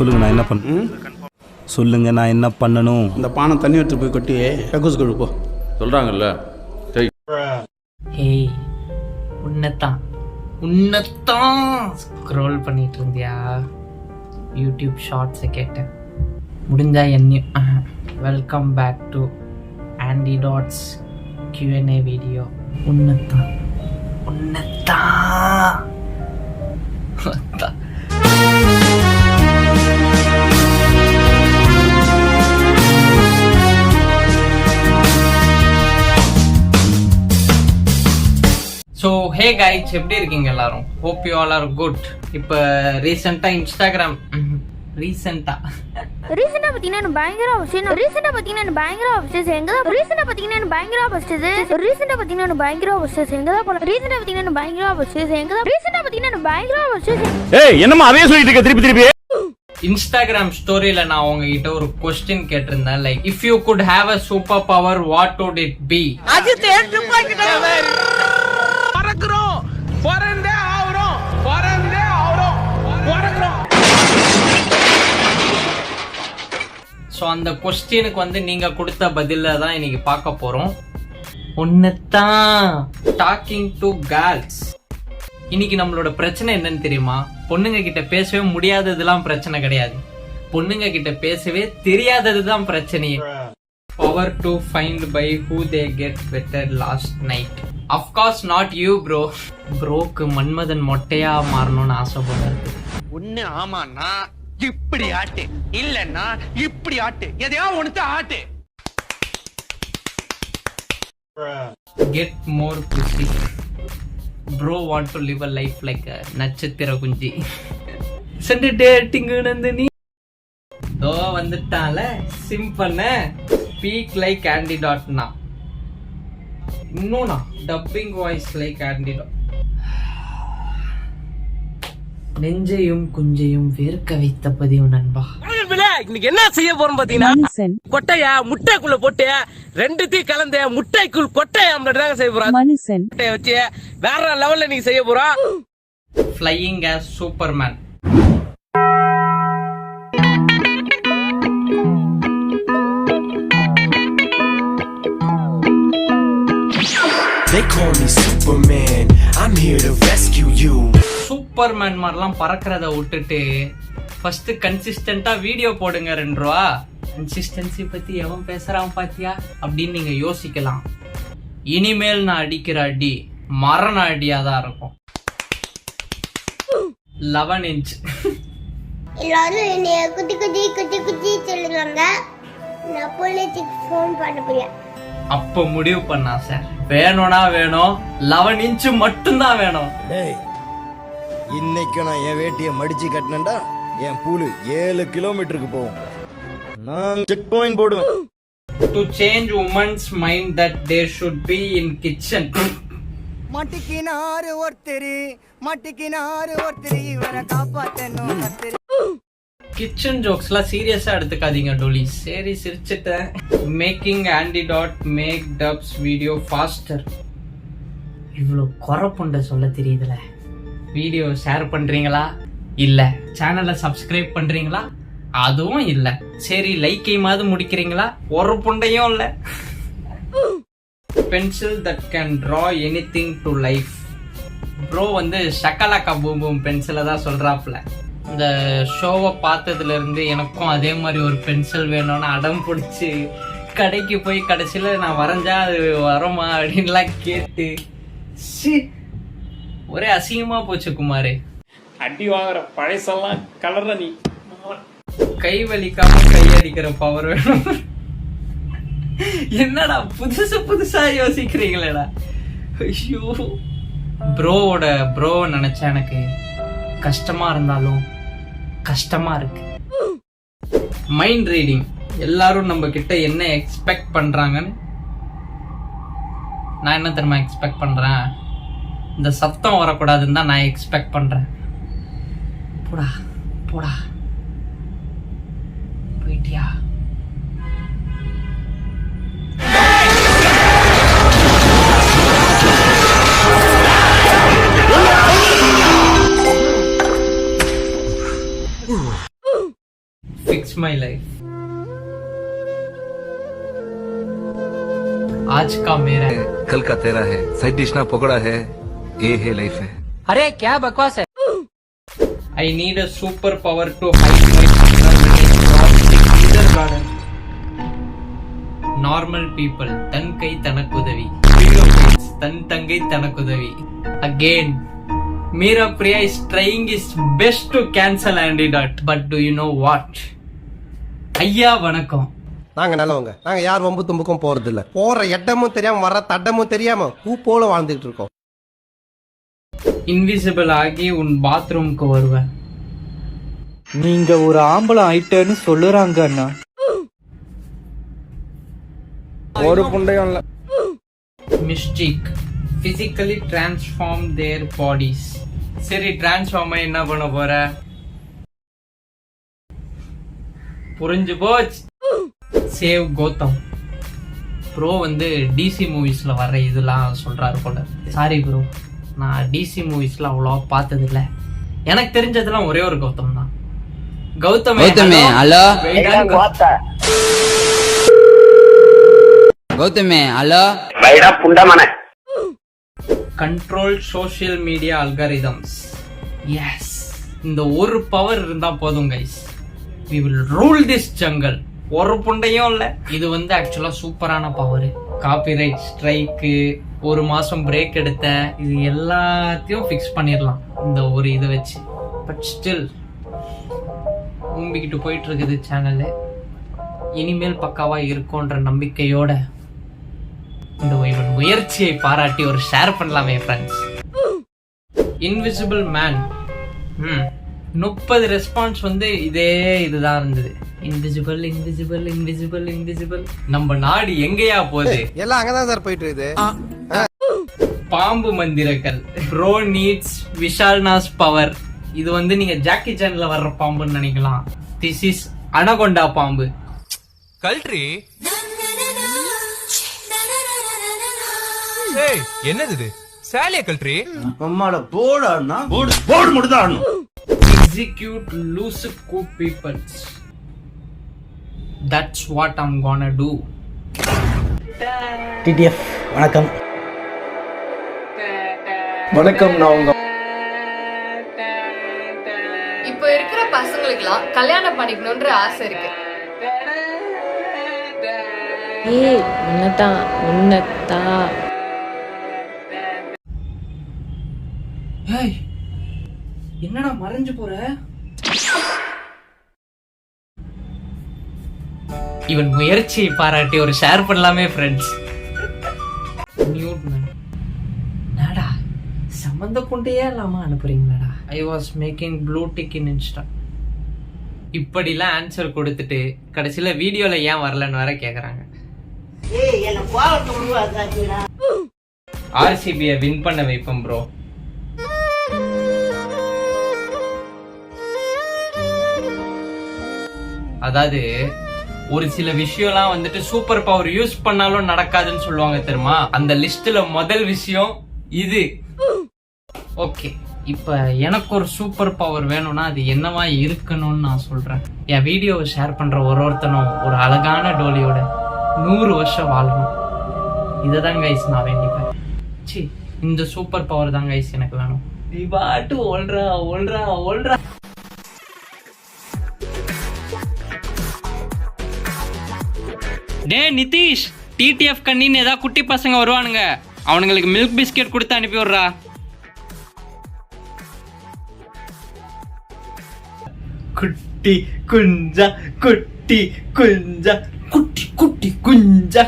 சொல்லுங்க நான் என்ன பண்ண சொல்லுங்க நான் என்ன பண்ணணும்? இந்த பானை தண்ணி எடுத்து போய் கொட்டி கக்கூஸ் கழுப்போ சொல்றாங்கல்ல. ஹேய், உன்னத்தான் ஸ்க்ரோல் பண்ணிட்டு இருந்தியா? யூடியூப் ஷார்ட்ஸை கேட்டேன். முடிஞ்சா என்னையும் welcome back to Andy Dads Q&A video. உன்னத்தான் ஸோ ஹே கைஸ், எப்படி இருக்கீங்க எல்லாரும்? Hope you all are good. இப்போ ரீசெண்டாக இன்ஸ்டாகிராம் பாத்தீங்கன்னா பயங்கர அவசியம் என்னமா அதே சொல்லிட்டு இருக்க திருப்பி இன்ஸ்டாகிராம் ஸ்டோரியில நான் உங்ககிட்ட ஒரு கொஸ்டின் கேட்டிருந்தேன். Like, if you good have a super power, what would it be? So அந்த கொஸ்டினுக்கு வந்து நீங்க கொடுத்த பதில தான் இன்னைக்கு பார்க்க போறோம். ஒன்னுதான் டாக்கிங் டு கேர்ள்ஸ். இன்னைக்கு நம்மளோட பிரச்சனை என்னன்னு தெரியுமா? பொண்ணுங்க கிட்ட பேசவே முடியாததுலாம் பிரச்சனை கிடையாது, பொண்ணுங்க கிட்ட பேசவே தெரியாததுதான் பிரச்சனையே. Power to find by who they get better last night. Of course not you bro. ப்ரோக்கு மன்மதன் மொட்டையா மாறணும்னு ஆசைப்படுறது. ஒண்ணு ஆமாண்ணா இப்படி ஆட்டு, இல்லன்னா இப்படி ஆட்டு, எதையா ஒண்ணு ஆட்டு. Get more pussy. Bro want to live a life like a நட்சத்திர குஞ்சி. சண்டே டேட்டிங் நந்தினி தோ வந்துட்டால சிம்பன ஸ்பீக் லைக் ஆண்டி டாட்னா. இன்னும்னா dubbing voice like Andy Dad. நெஞ்சையும் குஞ்சையும் வேர்க்க வைத்த பதிவு நண்பா. இன்னைக்கு என்ன செய்ய போறோம் பாத்தீங்கன்னா, கொட்டைய முட்டைக்குள்ள போட்டு ரெண்டுத்தையும் கலந்து முட்டைக்குள் கொட்டை ஆம்லெட் செய்ய போறோம். முட்டையை வச்சு வேற லெவல்ல நீங்க செய்ய போறோம். Flying as Superman. They call me Superman, I'm here to rescue you. Superman மாதிரிலாம் பறக்கிறத விட்டுட்டு ஃபர்ஸ்ட் கன்சிஸ்டன்டா வீடியோ போடுங்க. 2 ரூபா. கன்சிஸ்டன்சி பத்தி எவன் பேசுறான் பாத்தியா அப்படின்னு நீங்க யோசிக்கலாம். இனிமேல் நான் அடிக்கிற அடி மரண அடியா தான் இருக்கும். 11 இன்ச். எல்லாரும் என்னைய குட்டி சொல்லுவாங்க. நான் போலீஸுக்கு ஃபோன் பண்ண போறேன். அப்ப முடிவு பண்ணா சார், வேணும்னா வேணும், 11 இன்ச் மட்டும்தான் வேணும். இன்னைக்கு நான் என் வேட்டியை மடிச்சு கட்டினேன்டா, என் பூலு 7 கிலோமீட்டருக்கு போகும். நான் செக் பாயிண்ட் போடுவேன். To change women's mind that they should be in kitchen. மாட்டிக்கினாரு ஒருத்தரு இவரை காப்பாத்தணும். கிச்சன் ஜோக்ஸ்லாம் சீரியஸா எடுத்துக்காதீங்க டோலி. சரி, சிரிச்சிட்டேன். Making Andy Dad make dubs video faster. இவ்வளோ குறப்புண்ட சொல்ல தெரியுதுல. வீடியோ ஷேர் பண்றீங்களா? இல்ல. சேனலை சப்ஸ்கிரைப் பண்றீங்களா? அதுவும் இல்ல. சரி, லைக்கையாவது முடிக்கிறீங்களா? ஒரு புண்டையும் இல்ல. Pencil that can draw anything to life. Bro வந்து ஷக்கலாக்கா பூம் பூம் பென்சிலை தான் சொல்றாப்ல. இந்த ஷோவை பார்த்ததுல இருந்து எனக்கும் அதே மாதிரி ஒரு பென்சில் வேணும்னு அடம் பிடிச்சி கடைக்கு போய் கடைசியில நான் வரைஞ்சா அது வரமா அப்படின்லாம் கேட்டு ஒரே அசிங்கமா போச்சு குமாரு. அடி வாங்குற பழசெல்லாம் கலர்ற நீ. கை வலிக்காம கையடிக்கிற பவர் வேணும். என்னடா புதுசா யோசிக்கிறீங்களேடா. ஐயோ, ப்ரோ நினைச்சா எனக்கு கஷ்டமா இருந்தாலும் கஷ்டமா இருக்கு. Mind reading. எல்லாரும் நம்ம கிட்ட என்ன எக்ஸ்பெக்ட் பண்றாங்கன்னு நான் என்ன தெரியுமா எக்ஸ்பெக்ட் பண்றேன்? இந்த சத்தம் வரக்கூடாதுன்னு தான் நான் எக்ஸ்பெக்ட் பண்றேன். போடா போயிட்டியா? Fix my life. आज का मेरा है, कल का तेरा है, साइड डिश ना पकड़ा है, ये है लाइफ है। अरे क्या बकवास है। I need a super power to hide my garden. Normal people, than guy தனக்குதவி. Videos, தன் தங்கை தனக்குதவி. Again, Meera Priya is trying his best to cancel Andy Dot. But do you know what? ஐயா வணக்கம். நாங்க நல்லவங்க. நாங்க யார் வம்பு தும்புக்கும் போறது இல்ல. போற இடமும் தெரியாம வர தடமும் தெரியாம பூ போல வாழ்ந்துட்டு இருக்கோம். இன்விசிபிள் ஆகி உன் பாத்ரூம்க்கு வருவேன். நீங்க ஒரு ஆம்பளை ஆயிட்டேன்னு சொல்லுறாங்க அண்ணா. ஒரு புண்டையும் இல்ல. Mistake physically transform their bodies. சரி, டிரான்ஸ்ஃபார்ம் என்ன பண்ண போற? புரிஞ்சு போச்சு. சேவ் கௌதம் ப்ரோ வந்து டிசி மூவிஸ்ல வர்ற இதெல்லாம் சொல்றாரு போல. சாரி ப்ரோ, நான் டிசி மூவிஸ்ல அவ்வளோ பார்த்தது இல்ல. எனக்கு தெரிஞ்சதெல்லாம் ஒரே ஒரு கௌதம் தான். கௌதமே ஹலோ. கௌதமே hello. Control social media algorithms. Yes, இந்த ஒரு பவர் இருந்தா போதும் guys. we will rule this jungle. ஒரு புண்டையும் இல்ல. இது வந்து ஆக்சுவலா சூப்பரான பவர். காப்பிரைட் ஸ்ட்ரைக்கு, ஒரு மாசம் பிரேக் எடுத்த, இது எல்லாத்தையும் ஃபிக்ஸ் பண்ணிடலாம் இந்த ஒரு இதை வச்சு. பட் ஸ்டில் ஊம்பிக்கிட்டு போயிட்டு இருக்குது சேனலு. இனிமேல் பக்காவா இருக்கும்ன்ற நம்பிக்கையோட இந்த முயற்சியை பாராட்டி ஒரு ஷேர் பண்ணலாமே ஃப்ரெண்ட்ஸ். இன்விசிபிள் மேன் 30 ரெஸ்பான்ஸ் வந்து இதே இதுதான் இருந்தது. Invisible invisible invisible invisible. நம்ம நாடு எங்கேயா போகுது? எல்லாம் அங்கதான் சார் போயிட்டு இருக்குது. பாம்பு மந்திரங்கள். ப்ரோ நீட்ஸ் விஷால்னாஸ் பவர். இது வந்து நீங்க ஜாக்கி சான்ல வர்ற பாம்புன்னு நினைக்கலாம். திஸ் இஸ் அனகொண்டா பாம்பு. கல்ட்ரி என்னது இது? சாலியா கல்ட்ரி அம்மாட போர்டு ஆடனா போர்டு மட்டும் தான் ஆடணும். Execute loose coup peoples. That's what I'm gonna do. TTF வணக்கம். வணக்கம். நான் உங்க இப்போ இருக்கிற பசங்களுக்குலாம் கல்யாணம் பண்ணிக்கணும்ன்ற ஆசை இருக்கு. ஏய் உன்னதான் ஏய், என்னடா மறைஞ்சு போற? இவன் முயற்சியை பாராட்டி ஒரு ஷேர் பண்ணலாமே ஃப்ரெண்ட்ஸ். Mute man. நாடா சம்பந்த கொண்டே இல்லாம அனுப்புறீங்களாடா? I was making blue tick in Insta. இப்படிலாம் ஆன்சர் கொடுத்துட்டு கடைசியில வீடியோல ஏன் வரலன்னு வேற கேக்குறாங்க. ஆர்சிபியை வின் பண்ண வைப்போம் ப்ரோ. அதாவது ஒரு சில விஷயம்லாம் வந்துட்டு சூப்பர் பவர் யூஸ் பண்ணாலும் நடக்காதுன்னு சொல்லுவாங்க தெரியுமா? அந்த லிஸ்ட்ல முதல் விஷயம் இது. ஓகே, இப்ப எனக்கு ஒரு சூப்பர் பவர் வேணும்னா அது என்னவா இருக்கணும்னு நான் சொல்றேன். என் வீடியோவை ஷேர் பண்ற ஒருத்தனும் ஒரு அழகான டோலியோட 100 வருஷம் வாழணும். இததான் கைஸ் நான் வேண்டிப்பேன். சி, இந்த சூப்பர் பவர் தான் கைஸ் எனக்கு வேணும். நீ பாட்டு ஓல்றா. டே நிதிஷ், டிடிஎஃப் கண்ணின்னு ஏதாவது குட்டி பசங்க வருவானுங்க, அவனுங்களுக்கு மில்க் பிஸ்கெட் கொடுத்து அனுப்பி விடுறா. குட்டி குஞ்சா குட்டி குஞ்சா குட்டி குட்டி குஞ்சா.